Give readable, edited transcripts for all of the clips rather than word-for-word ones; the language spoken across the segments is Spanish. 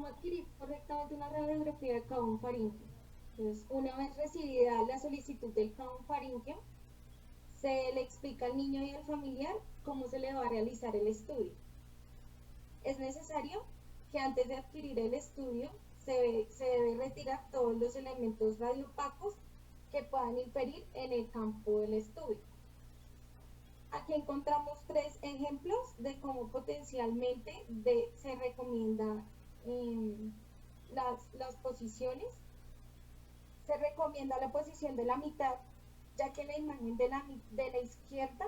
cómo adquirir correctamente una radiografía de Cajón faríngeo. Entonces, una vez recibida la solicitud del Cajón faríngeo, se le explica al niño y al familiar cómo se le va a realizar el estudio. Es necesario que antes de adquirir el estudio se debe retirar todos los elementos radiopacos que puedan inferir en el campo del estudio. Aquí encontramos tres ejemplos de cómo potencialmente se recomienda las posiciones. Se recomienda la posición de la mitad, ya que en la imagen de la izquierda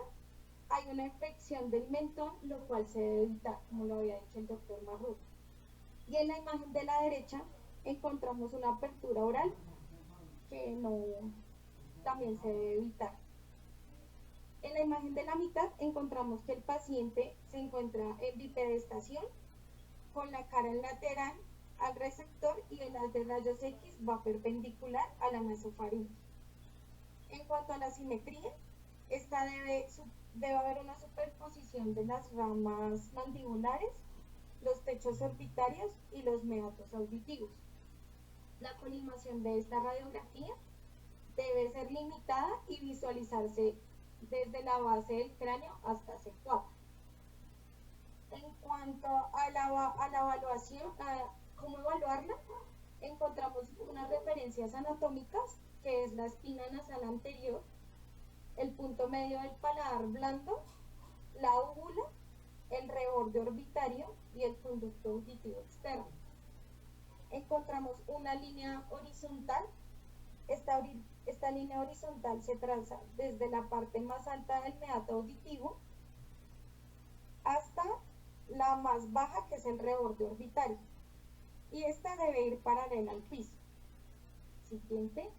hay una infección del mentón, lo cual se debe evitar, como lo había dicho el doctor Marrut. Y en la imagen de la derecha encontramos una apertura oral que no, también se debe evitar. En la imagen de la mitad encontramos que el paciente se encuentra en bipedestación con la cara en lateral al receptor y el haz de rayos X va perpendicular a la nasofaringe. En cuanto a la simetría, esta debe haber una superposición de las ramas mandibulares, los techos orbitarios y los meatos auditivos. La colimación de esta radiografía debe ser limitada y visualizarse desde la base del cráneo hasta C4. En cuanto a la evaluación, a cómo evaluarla, encontramos unas referencias anatómicas, que es la espina nasal anterior, el punto medio del paladar blando, la úvula, el reborde orbitario y el conducto auditivo externo. Encontramos una línea horizontal. Esta línea horizontal se traza desde la parte más alta del meato auditivo hasta la más baja, que es el reborde orbitario, y esta debe ir paralela al piso. Siguiente.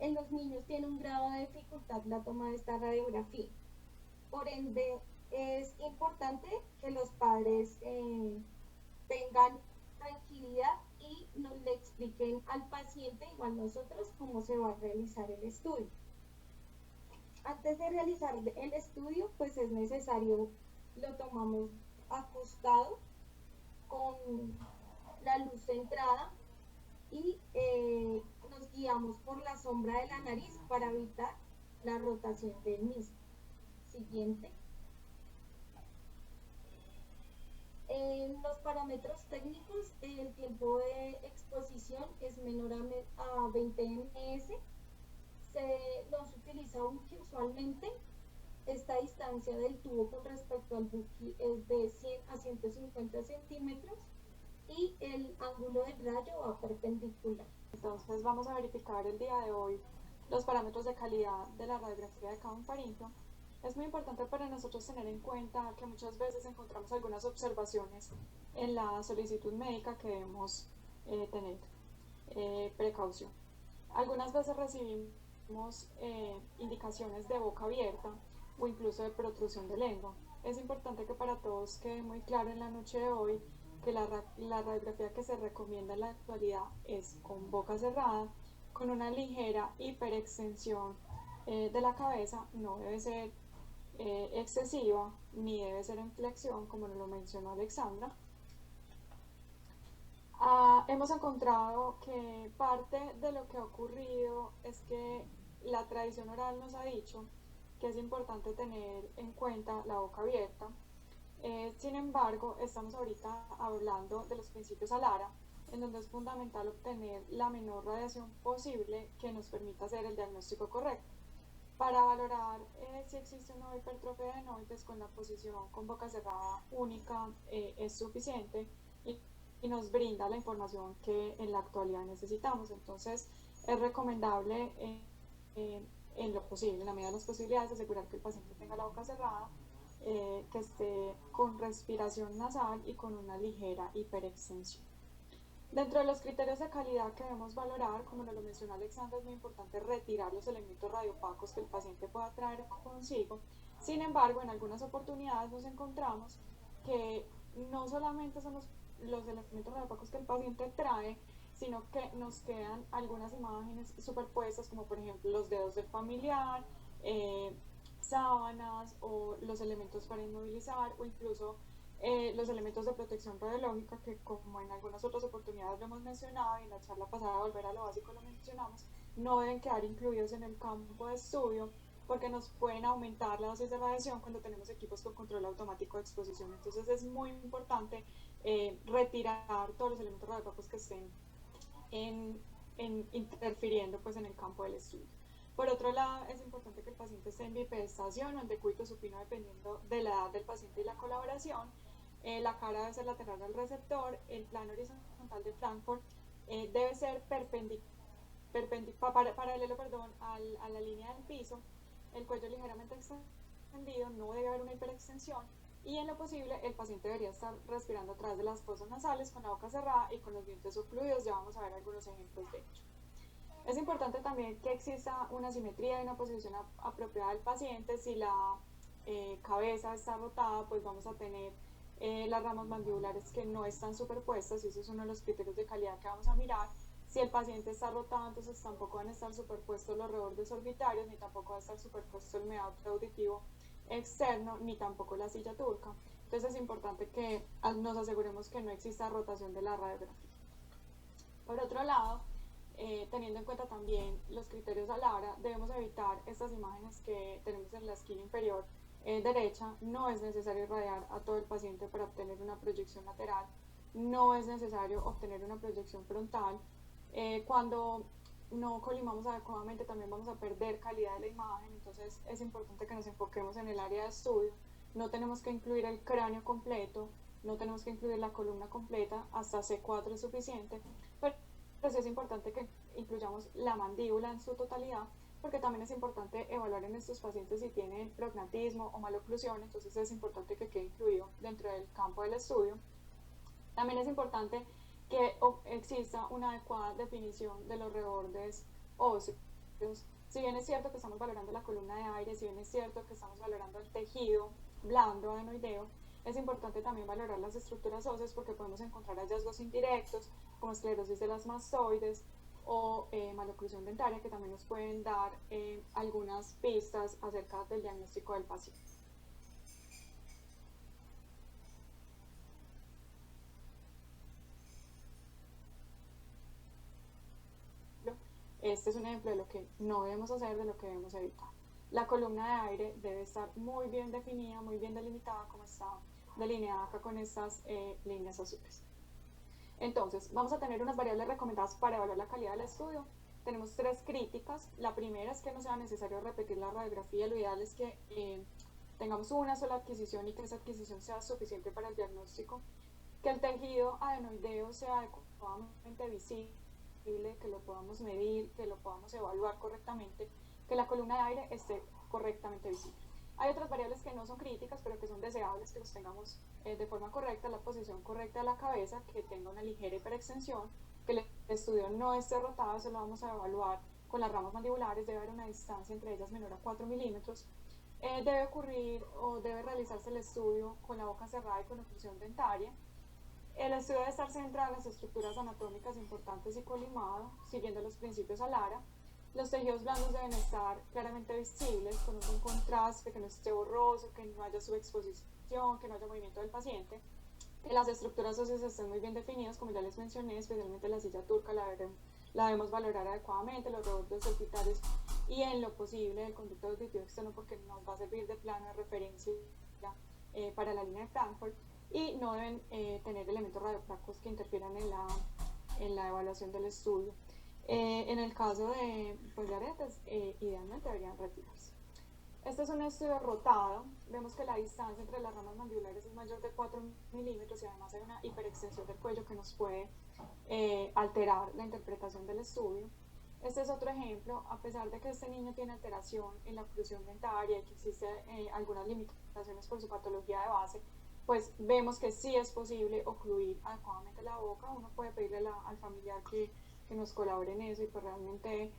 En los niños tiene un grado de dificultad la toma de esta radiografía. Por ende, es importante que los padres tengan tranquilidad y nos le expliquen al paciente, igual nosotros, cómo se va a realizar el estudio. Antes de realizar el estudio, pues es necesario, lo tomamos acostado con la luz centrada y nos guiamos por la sombra de la nariz para evitar la rotación del mismo. Siguiente. En los parámetros técnicos, el tiempo de exposición es menor a 20 ms. No se utiliza buque usualmente. Esta distancia del tubo con respecto al buque es de 100 a 150 centímetros y el ángulo del rayo va perpendicular. Entonces vamos a verificar el día de hoy los parámetros de calidad de la radiografía de Cajón faríngeo. Es muy importante para nosotros tener en cuenta que muchas veces encontramos algunas observaciones en la solicitud médica que debemos tener precaución. Algunas veces recibimos indicaciones de boca abierta o incluso de protrusión de lengua. Es importante que para todos quede muy claro en la noche de hoy que la radiografía que se recomienda en la actualidad es con boca cerrada, con una ligera hiperextensión de la cabeza. No debe ser excesiva ni debe ser en flexión, como nos lo mencionó Alexandra. Hemos encontrado que parte de lo que ha ocurrido es que la tradición oral nos ha dicho que es importante tener en cuenta la boca abierta. Sin embargo, estamos ahorita hablando de los principios ALARA, en donde es fundamental obtener la menor radiación posible que nos permita hacer el diagnóstico correcto. Para valorar si existe una hipertrofia de adenoides, con la posición con boca cerrada única es suficiente y nos brinda la información que en la actualidad necesitamos. Entonces, es recomendable en lo posible, en la medida de las posibilidades, asegurar que el paciente tenga la boca cerrada, que esté con respiración nasal y con una ligera hiperextensión. Dentro de los criterios de calidad que debemos valorar, como nos lo mencionó Alexandra, es muy importante retirar los elementos radiopacos que el paciente pueda traer consigo. Sin embargo, en algunas oportunidades nos encontramos que no solamente son los elementos radiopacos que el paciente trae, sino que nos quedan algunas imágenes superpuestas, como por ejemplo los dedos del familiar, sábanas o los elementos para inmovilizar, o incluso los elementos de protección radiológica, que como en algunas otras oportunidades lo hemos mencionado y en la charla pasada Volver a lo Básico lo mencionamos, no deben quedar incluidos en el campo de estudio porque nos pueden aumentar la dosis de radiación cuando tenemos equipos con control automático de exposición. Entonces es muy importante retirar todos los elementos radiológicos que estén en, interfiriendo pues, en el campo del estudio. Por otro lado, es importante que el paciente esté en bipedestación o en decúbito supino dependiendo de la edad del paciente y la colaboración. La cara debe ser lateral al receptor, el plano horizontal de Frankfurt debe ser paralelo a la línea del piso, el cuello ligeramente extendido, no debe haber una hiperextensión y en lo posible el paciente debería estar respirando a través de las fosas nasales con la boca cerrada y con los dientes ocluidos. Ya vamos a ver algunos ejemplos de ello. Es importante también que exista una simetría y una posición apropiada del paciente. Si la cabeza está rotada, pues vamos a tener las ramas mandibulares que no están superpuestas y eso es uno de los criterios de calidad que vamos a mirar. Si el paciente está rotado, entonces tampoco van a estar superpuestos los rebordes orbitarios, ni tampoco va a estar superpuesto el meato auditivo externo, ni tampoco la silla turca. Entonces es importante que nos aseguremos que no exista rotación de la radiografía. Por otro lado, teniendo en cuenta también los criterios ALABRA, debemos evitar estas imágenes que tenemos en la esquina inferior derecha. No es necesario irradiar a todo el paciente para obtener una proyección lateral, no es necesario obtener una proyección frontal. Cuando no colimamos adecuadamente también vamos a perder calidad de la imagen, entonces es importante que nos enfoquemos en el área de estudio. No tenemos que incluir el cráneo completo, no tenemos que incluir la columna completa, hasta C4 es suficiente, pero sí es importante que incluyamos la mandíbula en su totalidad, porque también es importante evaluar en estos pacientes si tienen prognatismo o maloclusión, entonces es importante que quede incluido dentro del campo del estudio. También es importante que exista una adecuada definición de los rebordes óseos. Si bien es cierto que estamos valorando la columna de aire, si bien es cierto que estamos valorando el tejido blando adenoideo, es importante también valorar las estructuras óseas porque podemos encontrar hallazgos indirectos como esclerosis de las mastoides o maloclusión dentaria que también nos pueden dar algunas pistas acerca del diagnóstico del paciente. Este es un ejemplo de lo que no debemos hacer, de lo que debemos evitar. La columna de aire debe estar muy bien definida, muy bien delimitada, como está delineada acá con estas líneas azules. Entonces, vamos a tener unas variables recomendadas para evaluar la calidad del estudio. Tenemos 3 críticas. La primera es que no sea necesario repetir la radiografía. Lo ideal es que tengamos una sola adquisición y que esa adquisición sea suficiente para el diagnóstico. Que el tejido adenoideo sea adecuadamente visible, que lo podamos medir, que lo podamos evaluar correctamente, que la columna de aire esté correctamente visible. Hay otras variables que no son críticas, pero que son deseables que los tengamos de forma correcta, la posición correcta de la cabeza, que tenga una ligera hiperextensión, que el estudio no esté rotado, eso lo vamos a evaluar con las ramas mandibulares, debe haber una distancia entre ellas menor a 4 milímetros. Debe ocurrir o debe realizarse el estudio con la boca cerrada y con oclusión dentaria. El estudio debe estar centrado en las estructuras anatómicas importantes y colimado, siguiendo los principios ALARA. Los tejidos blandos deben estar claramente visibles, con un buen contraste, que no esté borroso, que no haya subexposición, que no haya movimiento del paciente. Que las estructuras óseas estén muy bien definidas, como ya les mencioné, especialmente la silla turca la debemos valorar adecuadamente, los rebordes orbitarios y en lo posible el conducto auditivo externo porque nos va a servir de plano de referencia para la línea de Frankfurt. Y no deben tener elementos radioplacos que interfieran en la evaluación del estudio. En el caso de aretes, idealmente deberían retirarse. Este es un estudio rotado. Vemos que la distancia entre las ramas mandibulares es mayor de 4 milímetros y además hay una hiperextensión del cuello que nos puede alterar la interpretación del estudio. Este es otro ejemplo. A pesar de que este niño tiene alteración en la oclusión dentaria y que existen algunas limitaciones por su patología de base, pues vemos que sí es posible ocluir adecuadamente la boca. Uno puede pedirle al familiar que nos colabore en eso y pues realmente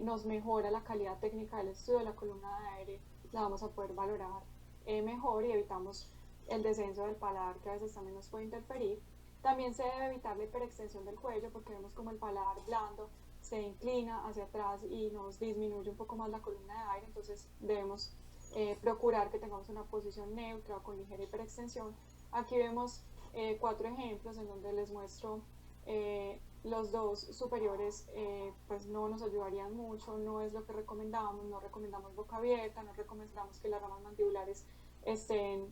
nos mejora la calidad técnica del estudio de la columna de aire, la vamos a poder valorar mejor y evitamos el descenso del paladar que a veces también nos puede interferir. También se debe evitar la hiperextensión del cuello porque vemos como el paladar blando se inclina hacia atrás y nos disminuye un poco más la columna de aire, entonces debemos procurar que tengamos una posición neutra o con ligera hiperextensión Aquí vemos 4 ejemplos en donde les muestro los dos superiores, pues no nos ayudarían mucho, no es lo que recomendamos, no recomendamos boca abierta, no recomendamos que las ramas mandibulares estén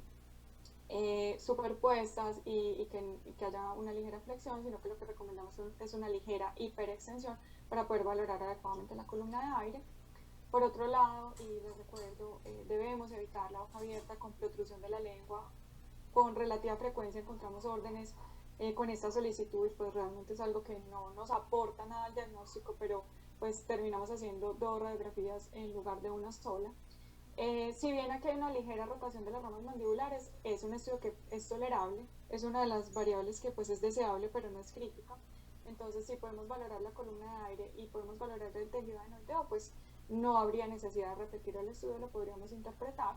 superpuestas y que haya una ligera flexión, sino que lo que recomendamos es una ligera hiperextensión para poder valorar adecuadamente la columna de aire. Por otro lado, y les recuerdo, debemos evitar la boca abierta con protrusión de la lengua. Con relativa frecuencia encontramos órdenes con esta solicitud, pues realmente es algo que no nos aporta nada al diagnóstico, pero pues terminamos haciendo 2 radiografías en lugar de una sola. Si bien aquí hay una ligera rotación de las ramas mandibulares, es un estudio que es tolerable, es una de las variables que pues es deseable, pero no es crítica. Entonces, si podemos valorar la columna de aire y podemos valorar el tejido adenoideo, pues no habría necesidad de repetir el estudio, lo podríamos interpretar.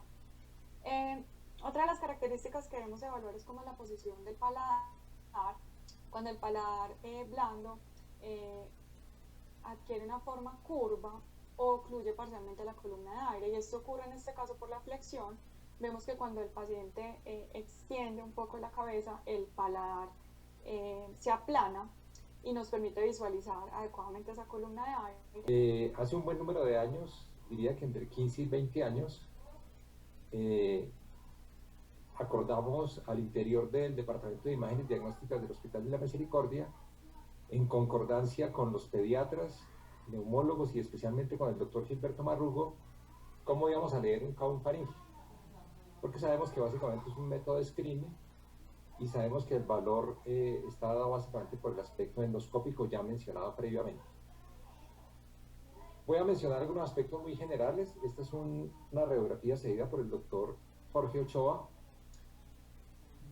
Otra de las características que debemos evaluar es como la posición del paladar. Cuando el paladar blando adquiere una forma curva o ocluye parcialmente la columna de aire, y esto ocurre en este caso por la flexión. Vemos que cuando el paciente extiende un poco la cabeza, el paladar se aplana y nos permite visualizar adecuadamente esa columna de aire. Hace un buen número de años, diría que entre 15 y 20 años, acordamos al interior del Departamento de Imágenes Diagnósticas del Hospital de la Misericordia, en concordancia con los pediatras, neumólogos y especialmente con el doctor Gilberto Marrugo, cómo íbamos a leer un Kaun faríngeo, porque sabemos que básicamente es un método de screening y sabemos que el valor está dado básicamente por el aspecto endoscópico ya mencionado previamente. Voy a mencionar algunos aspectos muy generales. Esta es una radiografía seguida por el doctor Jorge Ochoa,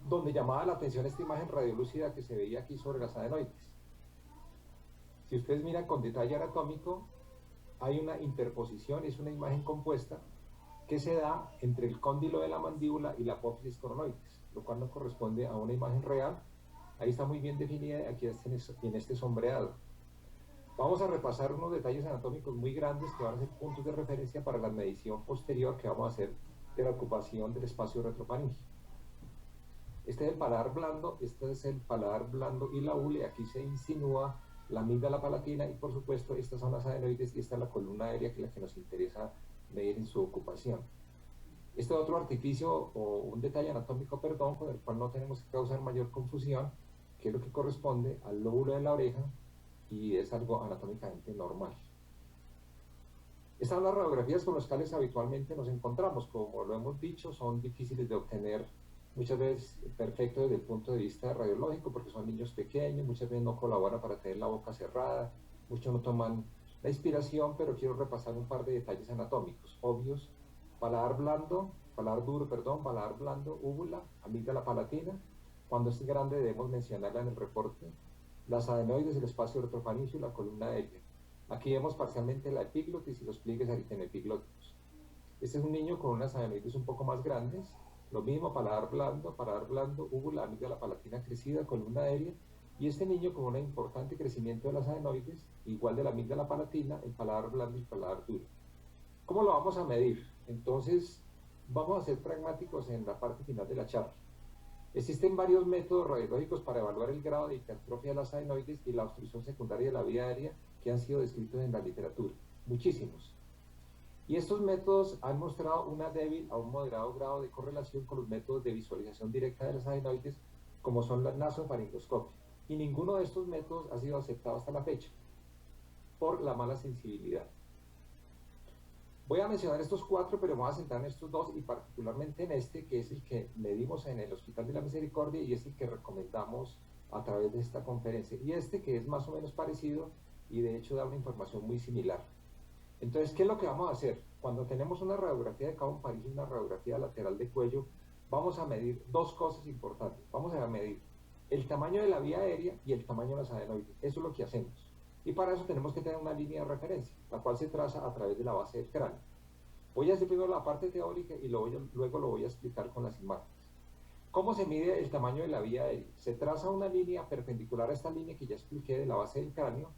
donde llamaba la atención esta imagen radiolúcida que se veía aquí sobre las adenoides. Si ustedes miran con detalle anatómico, hay una interposición, es una imagen compuesta que se da entre el cóndilo de la mandíbula y la apófisis coronoides, lo cual no corresponde a una imagen real. Ahí está muy bien definida, aquí en este sombreado. Vamos a repasar unos detalles anatómicos muy grandes que van a ser puntos de referencia para la medición posterior que vamos a hacer de la ocupación del espacio retrofaríngeo. Este es el paladar blando, este es el paladar blando y la ule, aquí se insinúa la amígdala palatina y por supuesto estas son las adenoides y esta es la columna aérea, que es la que nos interesa medir en su ocupación. Este otro artificio o un detalle anatómico, perdón, con el cual no tenemos que causar mayor confusión, que es lo que corresponde al lóbulo de la oreja y es algo anatómicamente normal. Estas son las radiografías con las cuales habitualmente nos encontramos. Como lo hemos dicho, son difíciles de obtener, muchas veces perfecto desde el punto de vista radiológico, porque son niños pequeños, muchas veces no colaboran para tener la boca cerrada, muchos no toman la inspiración, pero quiero repasar un par de detalles anatómicos obvios. Paladar blando, paladar duro, perdón, paladar blando, úvula, amígdala palatina. Cuando es grande debemos mencionarla en el reporte. Las adenoides, el espacio retrofaríngeo y la columna aérea. Aquí vemos parcialmente la epiglotis y los pliegues aritenoepiglóticos. Este es un niño con unas adenoides un poco más grandes. Lo mismo, paladar blando, úvula, amígdala palatina crecida, columna aérea. Y este niño con un importante crecimiento de las adenoides, igual de la amígdala palatina, el paladar blando y el paladar duro. ¿Cómo lo vamos a medir? Entonces, vamos a ser pragmáticos en la parte final de la charla. Existen varios métodos radiológicos para evaluar el grado de hipertrofia de las adenoides y la obstrucción secundaria de la vía aérea que han sido descritos en la literatura. Muchísimos. Y estos métodos han mostrado una débil a un moderado grado de correlación con los métodos de visualización directa de las adenoides, como son la nasofaringoscopia. Y ninguno de estos métodos ha sido aceptado hasta la fecha por la mala sensibilidad. Voy a mencionar estos 4, pero me voy a centrar en estos 2 y particularmente en este, que es el que medimos en el Hospital de la Misericordia y es el que recomendamos a través de esta conferencia. Y este que es más o menos parecido y de hecho da una información muy similar. Entonces, ¿qué es lo que vamos a hacer? Cuando tenemos una radiografía de Kaun faríngeo y una radiografía lateral de cuello, vamos a medir 2 cosas importantes. Vamos a medir el tamaño de la vía aérea y el tamaño de las adenoides. Eso es lo que hacemos. Y para eso tenemos que tener una línea de referencia, la cual se traza a través de la base del cráneo. Voy a hacer primero la parte teórica y luego lo voy a explicar con las imágenes. ¿Cómo se mide el tamaño de la vía aérea? Se traza una línea perpendicular a esta línea que ya expliqué de la base del cráneo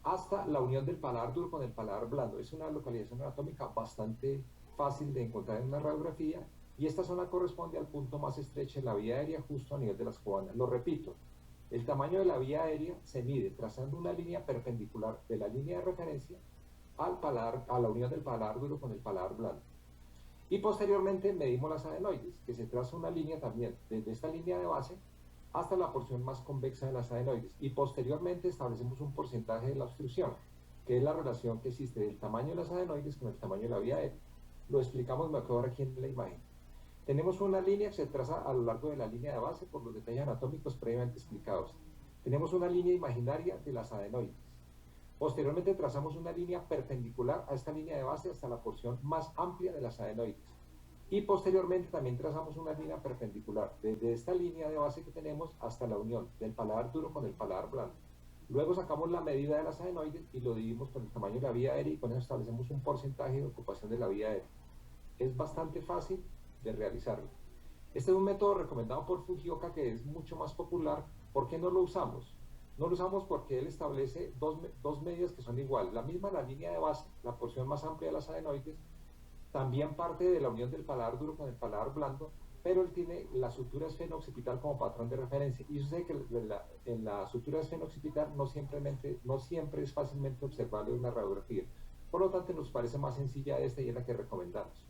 hasta la unión del paladar duro con el paladar blando. Es una localización anatómica bastante fácil de encontrar en una radiografía y esta zona corresponde al punto más estrecho de la vía aérea justo a nivel de las cubanas. Lo repito, el tamaño de la vía aérea se mide trazando una línea perpendicular de la línea de referencia al paladar, a la unión del paladar duro con el paladar blando. Y posteriormente medimos las adenoides, que se traza una línea también desde esta línea de base hasta la porción más convexa de las adenoides. Y posteriormente establecemos un porcentaje de la obstrucción, que es la relación que existe del tamaño de las adenoides con el tamaño de la vía aérea. Lo explicamos mejor aquí en la imagen. Tenemos una línea que se traza a lo largo de la línea de base por los detalles anatómicos previamente explicados. Tenemos una línea imaginaria de las adenoides. Posteriormente trazamos una línea perpendicular a esta línea de base hasta la porción más amplia de las adenoides. Y posteriormente también trazamos una línea perpendicular desde esta línea de base que tenemos hasta la unión del paladar duro con el paladar blando. Luego sacamos la medida de las adenoides y lo dividimos por el tamaño de la vía aérea y con eso establecemos un porcentaje de ocupación de la vía aérea. Es bastante fácil de realizarlo. Este es un método recomendado por Fujioka que es mucho más popular. ¿Por qué no lo usamos? No lo usamos porque él establece dos medidas que son iguales. La misma, la línea de base, la porción más amplia de las adenoides, también parte de la unión del paladar duro con el paladar blando, pero él tiene la sutura esfeno-occipital como patrón de referencia. Y yo sé que en la sutura esfeno-occipital no siempre es fácilmente observable en una radiografía. Por lo tanto, nos parece más sencilla esta y es la que recomendamos.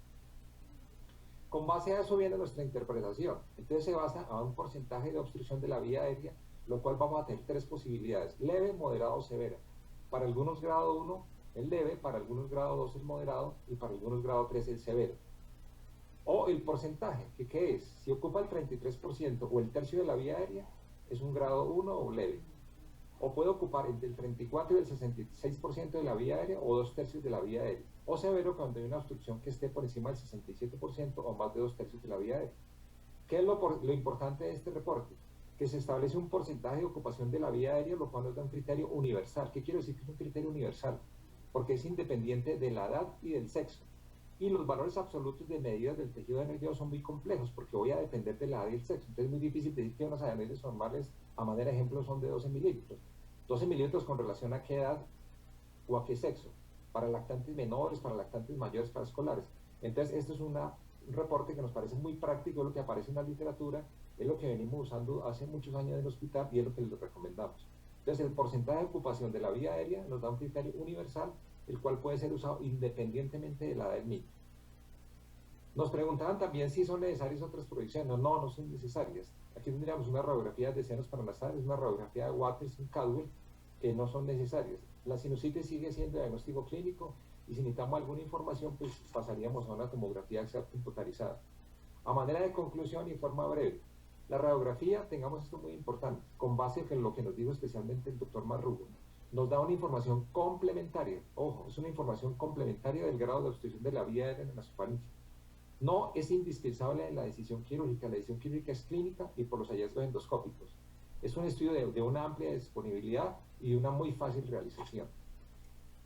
Con base a eso viene nuestra interpretación. Entonces se basa a un porcentaje de obstrucción de la vía aérea, lo cual vamos a tener tres posibilidades: leve, moderado o severa. Para algunos grado 1 el leve, para algunos grado 2 el moderado y para algunos grado 3 el severo. O el porcentaje, que ¿qué es? Si ocupa el 33% o el tercio de la vía aérea, es un grado 1 o leve. O puede ocupar entre el 34 y el 66% de la vía aérea o 2/3 de la vía aérea. O severo cuando hay una obstrucción que esté por encima del 67% o más de 2/3 de la vía aérea. ¿Qué es lo importante de este reporte? Que se establece un porcentaje de ocupación de la vía aérea, lo cual nos da un criterio universal. ¿Qué quiero decir que es un criterio universal? Porque es independiente de la edad y del sexo. Y los valores absolutos de medidas del tejido adenoideo son muy complejos porque voy a depender de la edad y el sexo. Entonces es muy difícil decir que unas adenoides normales, a manera de ejemplo, son de 12 milímetros. 12 milímetros con relación a qué edad o a qué sexo. Para lactantes menores, para lactantes mayores, para escolares. Entonces esto es un reporte que nos parece muy práctico, es lo que aparece en la literatura, es lo que venimos usando hace muchos años en el hospital y es lo que les recomendamos. Entonces el porcentaje de ocupación de la vía aérea nos da un criterio universal, el cual puede ser usado independientemente de la edad del niño. Nos preguntaban también si son necesarias otras proyecciones. No son necesarias. Aquí tendríamos una radiografía de senos paranasales, una radiografía de Waters y Caldwell, que no son necesarias. La sinusitis sigue siendo diagnóstico clínico y si necesitamos alguna información, pues pasaríamos a una tomografía axial computarizada. A manera de conclusión y en forma breve, la radiografía, tengamos esto muy importante, con base en lo que nos dijo especialmente el doctor Marrugo, nos da una información complementaria. Ojo, es una información complementaria del grado de obstrucción de la vía aérea en la nasofaringe. No es indispensable en la decisión quirúrgica. La decisión quirúrgica es clínica y por los hallazgos endoscópicos. Es un estudio de una amplia disponibilidad y una muy fácil realización.